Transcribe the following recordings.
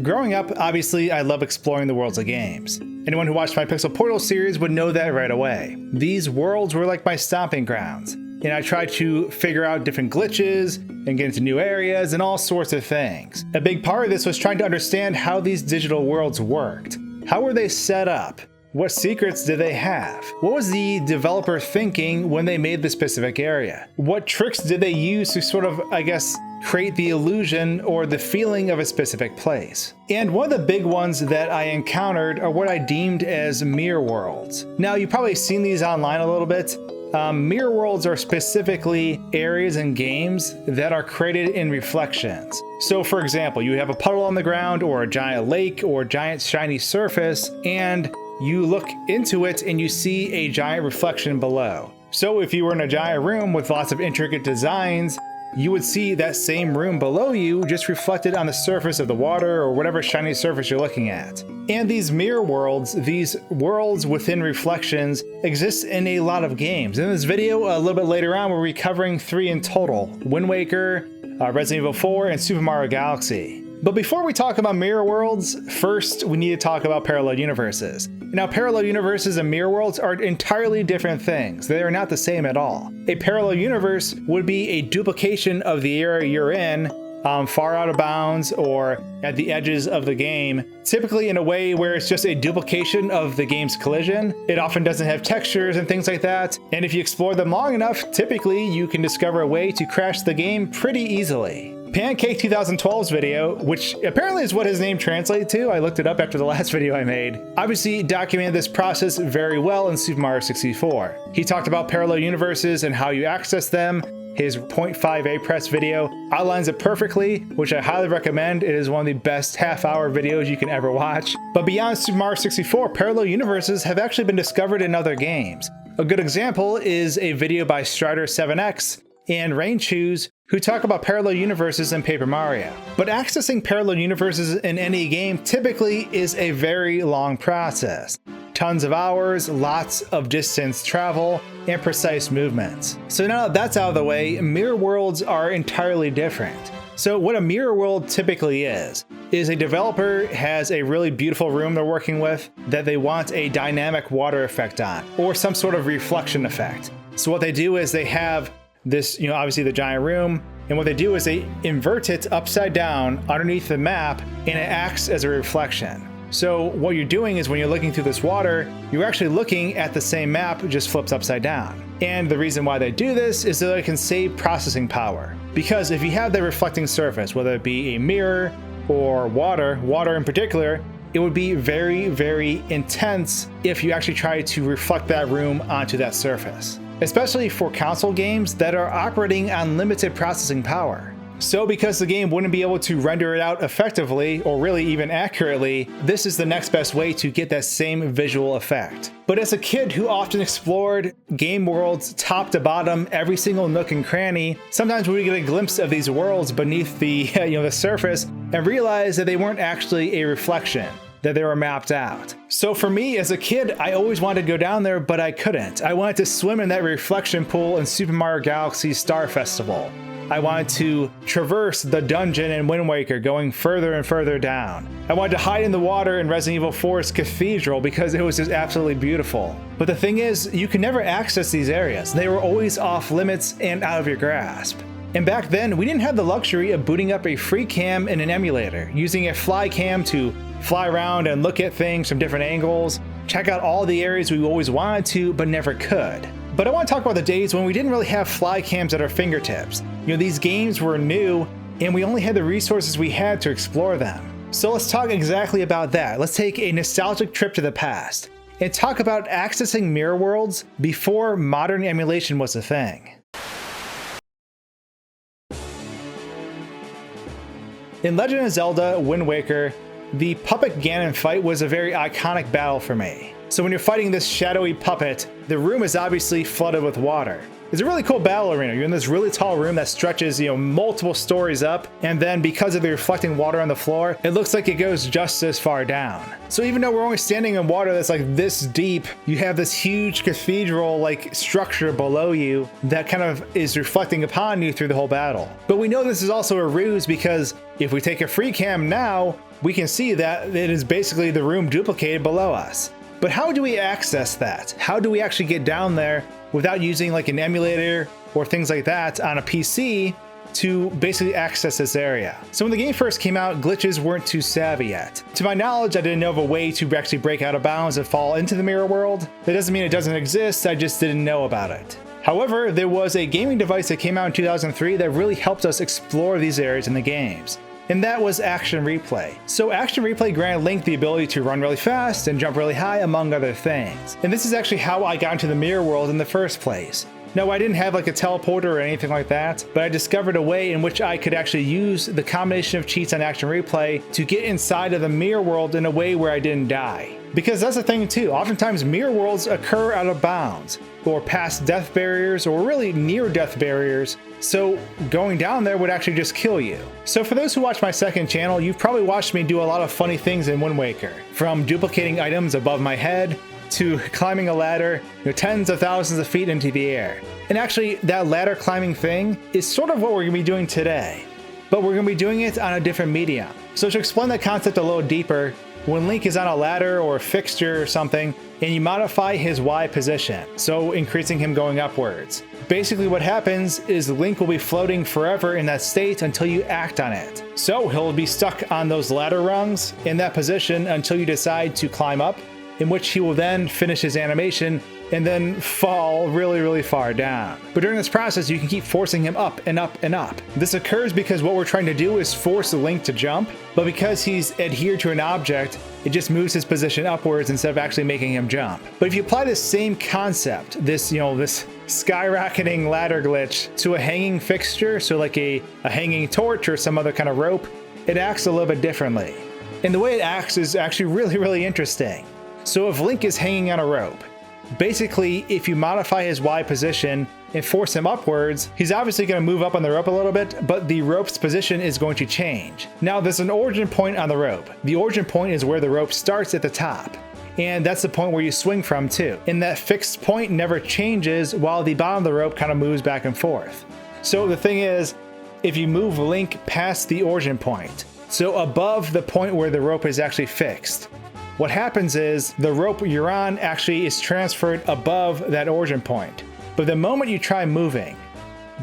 Growing up, obviously, I love exploring the worlds of games. Anyone who watched my Pixel Portal series would know that right away. These worlds were like my stomping grounds, and I tried to figure out different glitches and get into new areas and all sorts of things. A big part of this was trying to understand how these digital worlds worked. How were they set up? What secrets did they have? What was the developer thinking when they made the specific area? What tricks did they use to sort of, I guess, create the illusion or the feeling of a specific place? And one of the big ones that I encountered are what I deemed as mirror worlds. Now, you've probably seen these online a little bit. Mirror worlds are specifically areas in games that are created in reflections. So for example, you have a puddle on the ground or a giant lake or a giant shiny surface, and you look into it and you see a giant reflection below. So if you were in a giant room with lots of intricate designs, you would see that same room below you just reflected on the surface of the water or whatever shiny surface you're looking at. And these mirror worlds, these worlds within reflections, exist in a lot of games. In this video, a little bit later on, we'll be covering 3 in total: Windwaker, Resident Evil 4, and Super Mario Galaxy. But before we talk about mirror worlds, first we need to talk about parallel universes. Now, parallel universes and mirror worlds are entirely different things. They are not the same at all. A parallel universe would be a duplication of the area you're in, far out of bounds or at the edges of the game, typically in a way where it's just a duplication of the game's collision. It often doesn't have textures and things like that, and if you explore them long enough, typically you can discover a way to crash the game pretty easily. Pancake 2012's video, which apparently is what his name translated to, I looked it up after the last video I made, obviously documented this process very well in Super Mario 64. He talked about parallel universes and how you access them. His 0.5 press video outlines it perfectly, which I highly recommend. It is one of the best half-hour videos you can ever watch. But beyond Super Mario 64, parallel universes have actually been discovered in other games. A good example is a video by Strider7X and Rainchoos, who talk about parallel universes in Paper Mario. But accessing parallel universes in any game typically is a very long process. Tons of hours, lots of distance travel, and precise movements. So now that that's out of the way, mirror worlds are entirely different. So what a mirror world typically is a developer has a really beautiful room they're working with that they want a dynamic water effect on, or some sort of reflection effect. So what they do is they have this, obviously the giant room, and what they do is they invert it upside down underneath the map, and it acts as a reflection. So what you're doing is when you're looking through this water, you're actually looking at the same map, just flips upside down. And the reason why they do this is so that it can save processing power. Because if you have the reflecting surface, whether it be a mirror or water in particular, it would be very, very intense if you actually try to reflect that room onto that surface, especially for console games that are operating on limited processing power. So because the game wouldn't be able to render it out effectively, or really even accurately, this is the next best way to get that same visual effect. But as a kid who often explored game worlds top to bottom, every single nook and cranny, sometimes we would get a glimpse of these worlds beneath the, the surface and realize that they weren't actually a reflection, that they were mapped out. So for me as a kid, I always wanted to go down there, but I couldn't. I wanted to swim in that reflection pool in Super Mario Galaxy Star Festival. I wanted to traverse the dungeon in Wind Waker, going further and further down. I wanted to hide in the water in Resident Evil 4's Cathedral because it was just absolutely beautiful. But the thing is, you can never access these areas. They were always off limits and out of your grasp. And back then, we didn't have the luxury of booting up a free cam in an emulator, using a fly cam to fly around and look at things from different angles, check out all the areas we always wanted to, but never could. But I want to talk about the days when we didn't really have fly cams at our fingertips. These games were new, and we only had the resources we had to explore them. So let's talk exactly about that. Let's take a nostalgic trip to the past and talk about accessing mirror worlds before modern emulation was a thing. In Legend of Zelda Wind Waker, the puppet Ganon fight was a very iconic battle for me. So when you're fighting this shadowy puppet, the room is obviously flooded with water. It's a really cool battle arena. You're in this really tall room that stretches, multiple stories up, and then because of the reflecting water on the floor, it looks like it goes just as far down. So even though we're only standing in water that's like this deep, you have this huge cathedral-like structure below you that kind of is reflecting upon you through the whole battle. But we know this is also a ruse because if we take a free cam now, we can see that it is basically the room duplicated below us. But how do we access that? How do we actually get down there without using like an emulator or things like that on a PC to basically access this area? So when the game first came out, glitches weren't too savvy yet. To my knowledge, I didn't know of a way to actually break out of bounds and fall into the mirror world. That doesn't mean it doesn't exist, I just didn't know about it. However, there was a gaming device that came out in 2003 that really helped us explore these areas in the games, and that was Action Replay. So Action Replay granted Link the ability to run really fast and jump really high, among other things. And this is actually how I got into the mirror world in the first place. No, I didn't have like a teleporter or anything like that, but I discovered a way in which I could actually use the combination of cheats on Action Replay to get inside of the mirror world in a way where I didn't die. Because that's the thing too, oftentimes mirror worlds occur out of bounds, or past death barriers, or really near death barriers, so going down there would actually just kill you. So for those who watch my second channel, you've probably watched me do a lot of funny things in Windwaker, from duplicating items above my head, to climbing a ladder, tens of thousands of feet into the air. And actually, that ladder climbing thing is sort of what we're going to be doing today, but we're going to be doing it on a different medium. So to explain that concept a little deeper, when Link is on a ladder or a fixture or something, and you modify his Y position, so increasing him going upwards, basically what happens is Link will be floating forever in that state until you act on it. So he'll be stuck on those ladder rungs in that position until you decide to climb up, in which he will then finish his animation and then fall really, really far down. But during this process, you can keep forcing him up and up and up. This occurs because what we're trying to do is force Link to jump, but because he's adhered to an object, it just moves his position upwards instead of actually making him jump. But if you apply this same concept, this skyrocketing ladder glitch to a hanging fixture, so like a hanging torch or some other kind of rope, it acts a little bit differently. And the way it acts is actually really, really interesting. So if Link is hanging on a rope, basically if you modify his Y position and force him upwards, he's obviously going to move up on the rope a little bit, but the rope's position is going to change. Now there's an origin point on the rope. The origin point is where the rope starts at the top, and that's the point where you swing from too. And that fixed point never changes while the bottom of the rope kind of moves back and forth. So the thing is, if you move Link past the origin point, so above the point where the rope is actually fixed, what happens is the rope you're on actually is transferred above that origin point. But the moment you try moving,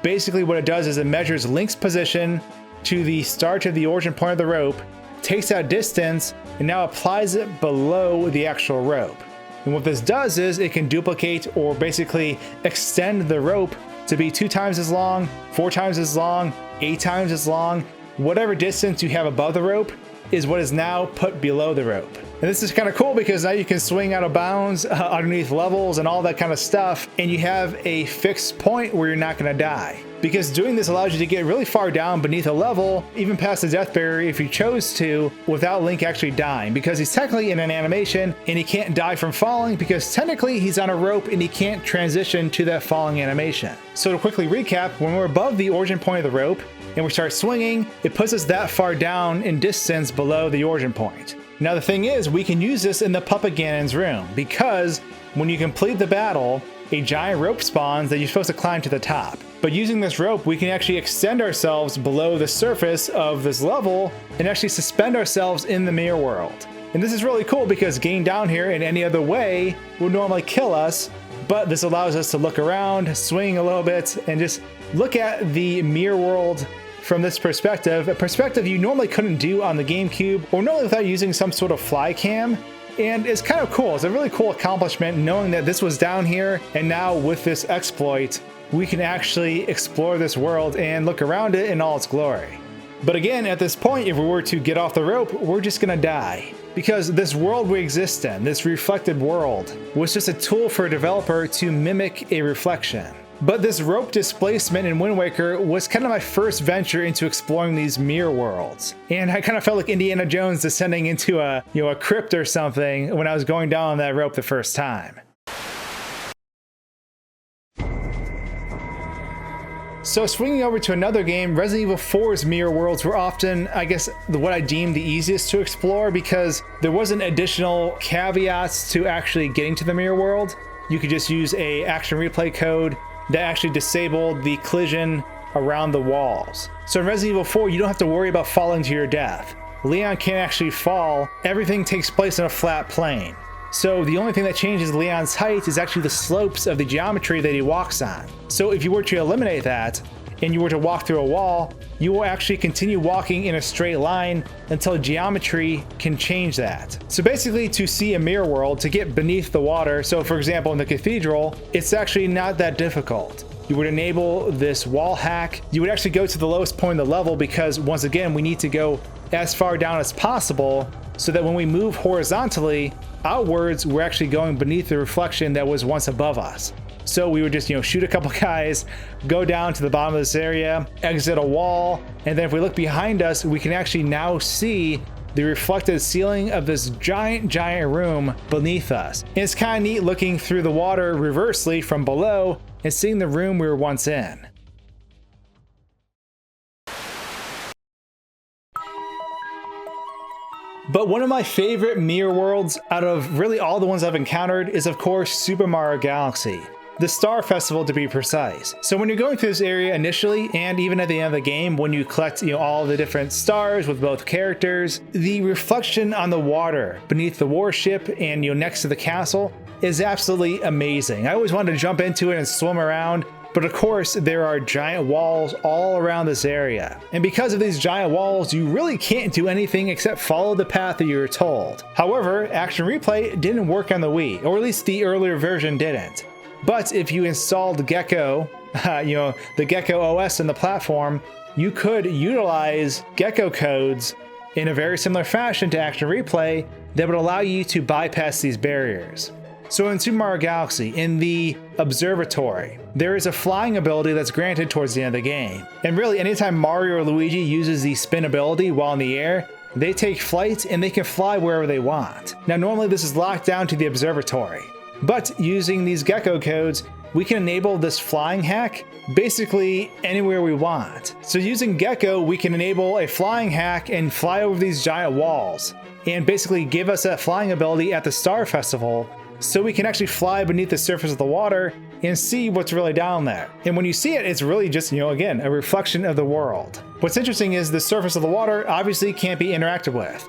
basically what it does is it measures Link's position to the start of the origin point of the rope, takes that distance, and now applies it below the actual rope. And what this does is it can duplicate or basically extend the rope to be 2 times as long, 4 times as long, 8 times as long. Whatever distance you have above the rope is what is now put below the rope. And this is kind of cool because now you can swing out of bounds underneath levels and all that kind of stuff, and you have a fixed point where you're not going to die. Because doing this allows you to get really far down beneath a level, even past the death barrier if you chose to, without Link actually dying, because he's technically in an animation and he can't die from falling because technically he's on a rope and he can't transition to that falling animation. So to quickly recap, when we're above the origin point of the rope and we start swinging, it puts us that far down in distance below the origin point. Now the thing is, we can use this in the Puppet Ganon's room, because when you complete the battle, a giant rope spawns that you're supposed to climb to the top. But using this rope, we can actually extend ourselves below the surface of this level and actually suspend ourselves in the mirror world. And this is really cool because getting down here in any other way would normally kill us, but this allows us to look around, swing a little bit, and just look at the mirror world from this perspective, a perspective you normally couldn't do on the GameCube or normally without using some sort of fly cam. And it's kind of cool. It's a really cool accomplishment knowing that this was down here, and now with this exploit, we can actually explore this world and look around it in all its glory. But again, at this point, if we were to get off the rope, we're just gonna die. Because this world we exist in, this reflected world, was just a tool for a developer to mimic a reflection. But this rope displacement in Wind Waker was kind of my first venture into exploring these mirror worlds. And I kind of felt like Indiana Jones descending into a crypt or something when I was going down that rope the first time. So swinging over to another game, Resident Evil 4's mirror worlds were often, I guess, what I deemed the easiest to explore because there wasn't additional caveats to actually getting to the mirror world. You could just use a action replay code that actually disabled the collision around the walls. So in Resident Evil 4, you don't have to worry about falling to your death. Leon can't actually fall. Everything takes place in a flat plane. So the only thing that changes Leon's height is actually the slopes of the geometry that he walks on. So if you were to eliminate that, and you were to walk through a wall, you will actually continue walking in a straight line until geometry can change that. So basically, to see a mirror world, to get beneath the water, so for example in the cathedral, it's actually not that difficult. You would enable this wall hack. You would actually go to the lowest point of the level because once again, we need to go as far down as possible so that when we move horizontally outwards, we're actually going beneath the reflection that was once above us. So we would just, shoot a couple guys, go down to the bottom of this area, exit a wall, and then if we look behind us, we can actually now see the reflected ceiling of this giant room beneath us. And it's kind of neat looking through the water reversely from below and seeing the room we were once in. But one of my favorite mirror worlds out of really all the ones I've encountered is of course Super Mario Galaxy. The Star Festival to be precise. So when you're going through this area initially, and even at the end of the game, when you collect all the different stars with both characters, the reflection on the water beneath the warship and next to the castle is absolutely amazing. I always wanted to jump into it and swim around, but of course there are giant walls all around this area. And because of these giant walls, you really can't do anything except follow the path that you were told. However, Action Replay didn't work on the Wii, or at least the earlier version didn't. But if you installed Gecko, the Gecko OS in the platform, you could utilize Gecko codes in a very similar fashion to Action Replay that would allow you to bypass these barriers. So in Super Mario Galaxy, in the observatory, there is a flying ability that's granted towards the end of the game. And really, anytime Mario or Luigi uses the spin ability while in the air, they take flight and they can fly wherever they want. Now normally this is locked down to the observatory. But using these Gecko codes, we can enable this flying hack basically anywhere we want. So using Gecko, we can enable a flying hack and fly over these giant walls and basically give us that flying ability at the Star Festival so we can actually fly beneath the surface of the water and see what's really down there. And when you see it, it's really just, again, a reflection of the world. What's interesting is the surface of the water obviously can't be interacted with.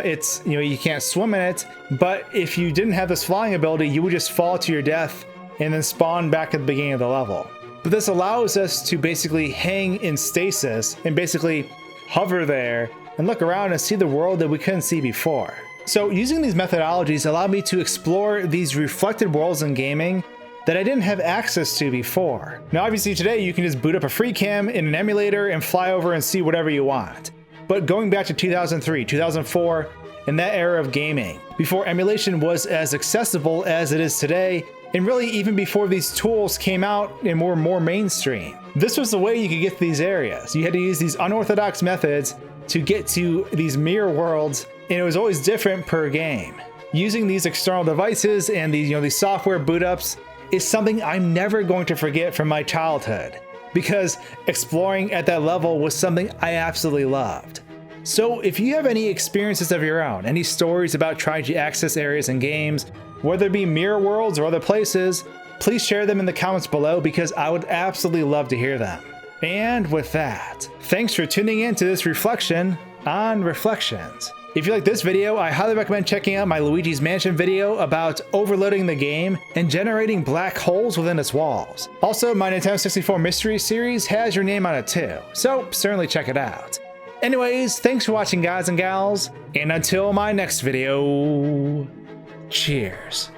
It's, you can't swim in it, but if you didn't have this flying ability, you would just fall to your death and then spawn back at the beginning of the level. But this allows us to basically hang in stasis and basically hover there and look around and see the world that we couldn't see before. So using these methodologies allowed me to explore these reflected worlds in gaming that I didn't have access to before. Now obviously today you can just boot up a free cam in an emulator and fly over and see whatever you want. But going back to 2003, 2004, in that era of gaming, before emulation was as accessible as it is today, and really even before these tools came out and were more mainstream, this was the way you could get to these areas. You had to use these unorthodox methods to get to these mirror worlds, and it was always different per game. Using these external devices and these software boot ups is something I'm never going to forget from my childhood, because exploring at that level was something I absolutely loved. So if you have any experiences of your own, any stories about trying to access areas in games, whether it be mirror worlds or other places, please share them in the comments below because I would absolutely love to hear them. And with that, thanks for tuning in to this reflection on Reflections. If you like this video, I highly recommend checking out my Luigi's Mansion video about overloading the game and generating black holes within its walls. Also, my Nintendo 64 Mystery Series has your name on it too, so certainly check it out. Anyways, thanks for watching guys and gals, and until my next video, cheers.